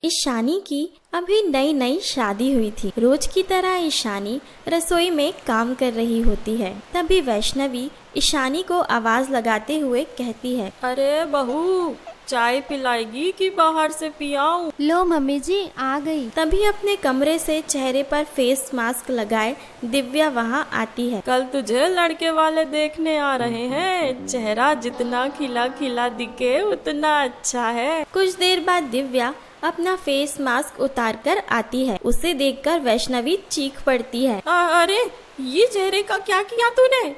ईशानी की अभी नई नई शादी हुई थी। रोज की तरह ईशानी रसोई में काम कर रही होती है। तभी वैष्णवी ईशानी को आवाज लगाते हुए कहती है, अरे बहू, चाय पिलाएगी कि बाहर से पियाऊं? लो मम्मी जी आ गई। तभी अपने कमरे से चेहरे पर फेस मास्क लगाए दिव्या वहां आती है। कल तुझे लड़के वाले देखने आ रहे हैं। चेहरा जितना खिला खिला दिखे उतना अच्छा है। कुछ देर बाद दिव्या अपना फेस मास्क उतार कर आती है। उसे देखकर वैष्णवी चीख पड़ती है। अरे ये चेहरे का क्या किया तूने?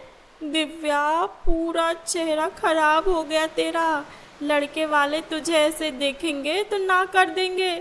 दिव्या, पूरा चेहरा खराब हो गया तेरा। लड़के वाले तुझे ऐसे देखेंगे तो ना कर देंगे।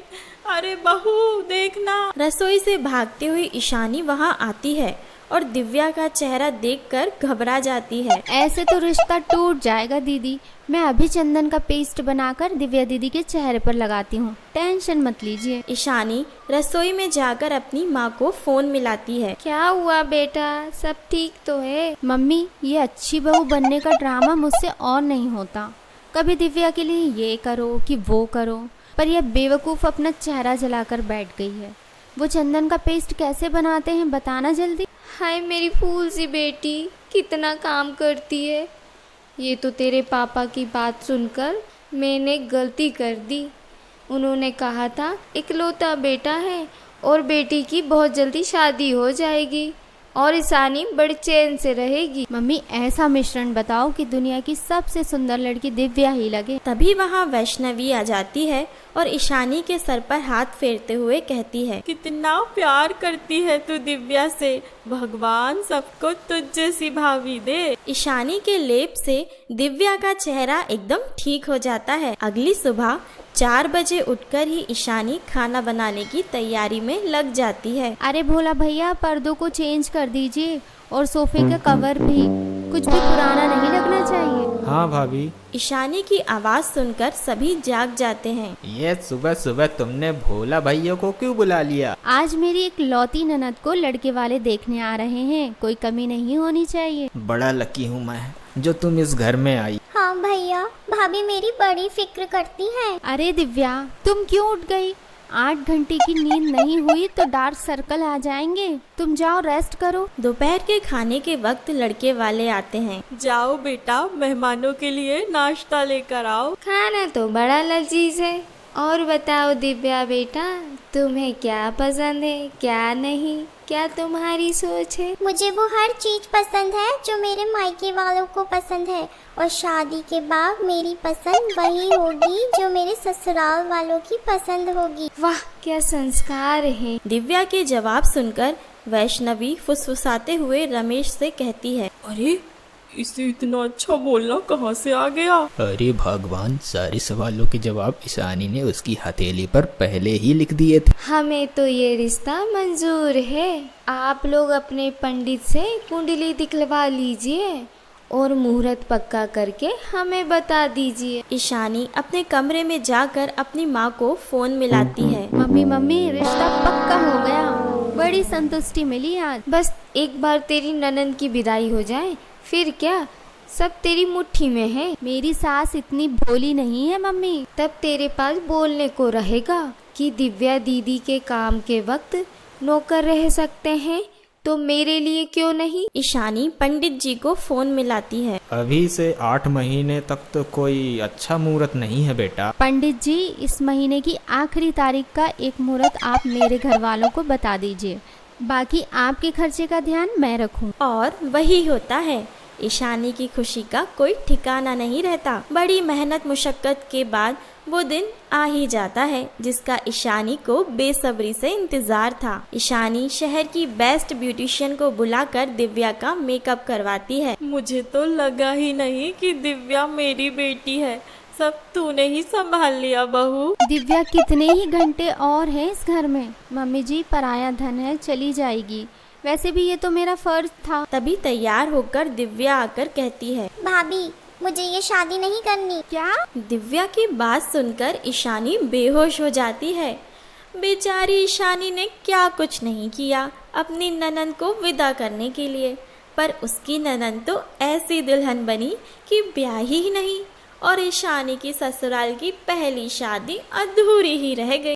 अरे बहू देखना। रसोई से भागती हुई ईशानी वहां आती है और दिव्या का चेहरा देखकर घबरा जाती है। ऐसे तो रिश्ता टूट जाएगा दीदी। मैं अभी चंदन का पेस्ट बनाकर दिव्या दीदी के चेहरे पर लगाती हूँ, टेंशन मत लीजिए। ईशानी रसोई में जाकर अपनी माँ को फोन मिलाती है। क्या हुआ बेटा, सब ठीक तो है? मम्मी, ये अच्छी बहू बनने का ड्रामा मुझसे और नहीं होता। कभी दिव्या के लिए ये करो कि वो करो, पर यह बेवकूफ़ अपना चेहरा जलाकर बैठ गई है। वो चंदन का पेस्ट कैसे बनाते हैं बताना जल्दी। हाय मेरी फूल सी बेटी, कितना काम करती है। ये तो तेरे पापा की बात सुनकर मैंने गलती कर दी। उन्होंने कहा था इकलौता बेटा है और बेटी की बहुत जल्दी शादी हो जाएगी और ईशानी बड़े चैन से रहेगी। मम्मी, ऐसा मिश्रण बताओ कि दुनिया की सबसे सुंदर लड़की दिव्या ही लगे। तभी वहाँ वैष्णवी आ जाती है और ईशानी के सर पर हाथ फेरते हुए कहती है, कितना प्यार करती है तू दिव्या से। भगवान सबको तुझ जैसी भाभी दे। ईशानी के लेप से दिव्या का चेहरा एकदम ठीक हो जाता है। अगली सुबह 4 बजे उठकर ही ईशानी खाना बनाने की तैयारी में लग जाती है। अरे भोला भैया, पर्दों को चेंज कर दीजिए और सोफे का कवर भी कुछ भी पुराना नहीं लगना चाहिए। हाँ भाभी। ईशानी की आवाज सुनकर सभी जाग जाते हैं। ये सुबह सुबह तुमने भोला भैया को क्यों बुला लिया? आज मेरी एक लौती ननद को लड़के वाले देखने आ रहे हैं, कोई कमी नहीं होनी चाहिए। बड़ा लकी हूँ मैं जो तुम इस घर में आई। हाँ भैया, भाभी मेरी बड़ी फिक्र करती है। अरे दिव्या, तुम क्यों उठ गई? 8 घंटे की नींद नहीं हुई तो डार्क सर्कल आ जाएंगे। तुम जाओ रेस्ट करो। दोपहर के खाने के वक्त लड़के वाले आते हैं। जाओ बेटा, मेहमानों के लिए नाश्ता लेकर आओ। खाना तो बड़ा लजीज है। और बताओ दिव्या बेटा, तुम्हें क्या पसंद है क्या नहीं, क्या तुम्हारी सोच है? मुझे वो हर चीज पसंद है जो मेरे मायके वालों को पसंद है, और शादी के बाद मेरी पसंद वही होगी जो मेरे ससुराल वालों की पसंद होगी। वाह, क्या संस्कार है। दिव्या के जवाब सुनकर वैष्णवी फुसफुसाते हुए रमेश से कहती है, अरे इसे इतना अच्छा बोलना कहाँ से आ गया? अरे भगवान, सारे सवालों के जवाब ईशानी ने उसकी हथेली पर पहले ही लिख दिए थे। हमें तो ये रिश्ता मंजूर है। आप लोग अपने पंडित से कुंडली दिखलवा लीजिए और मुहूर्त पक्का करके हमें बता दीजिए। ईशानी अपने कमरे में जाकर अपनी माँ को फोन मिलाती है। मम्मी, रिश्ता पक्का हो गया। बड़ी संतुष्टि मिली आज। बस एक बार तेरी ननद की विदाई हो जाए, फिर क्या सब तेरी मुट्ठी में है। मेरी सास इतनी भोली नहीं है मम्मी। तब तेरे पास बोलने को रहेगा कि दिव्या दीदी के काम के वक्त नौकर रह सकते हैं, तो मेरे लिए क्यों नहीं? ईशानी पंडित जी को फोन मिलाती है। अभी से 8 महीने तक तो कोई अच्छा मुहूर्त नहीं है बेटा। पंडित जी, इस महीने की आखिरी तारीख का एक मुहूर्त आप मेरे घर वालों को बता दीजिए, बाकी आपके खर्चे का ध्यान मैं रखूं। और वही होता है। ईशानी की खुशी का कोई ठिकाना नहीं रहता। बड़ी मेहनत मुशक्कत के बाद वो दिन आ ही जाता है जिसका ईशानी को बेसब्री से इंतजार था। ईशानी शहर की बेस्ट ब्यूटिशियन को बुलाकर दिव्या का मेकअप करवाती है। मुझे तो लगा ही नहीं कि दिव्या मेरी बेटी है। सब तूने ही संभाल लिया बहू। दिव्या कितने ही घंटे और हैं इस घर में। मम्मी जी, पराया धन है, चली जाएगी। वैसे भी ये तो मेरा फर्ज था। तभी तैयार होकर दिव्या आकर कहती है, भाभी मुझे ये शादी नहीं करनी। क्या? दिव्या की बात सुनकर ईशानी बेहोश हो जाती है। बेचारी ईशानी ने क्या कुछ नहीं किया अपनी ननद को विदा करने के लिए, पर उसकी ननद तो ऐसी दुल्हन बनी कि ब्याही ही नहीं और ईशानी की ससुराल की पहली शादी अधूरी ही रह गई।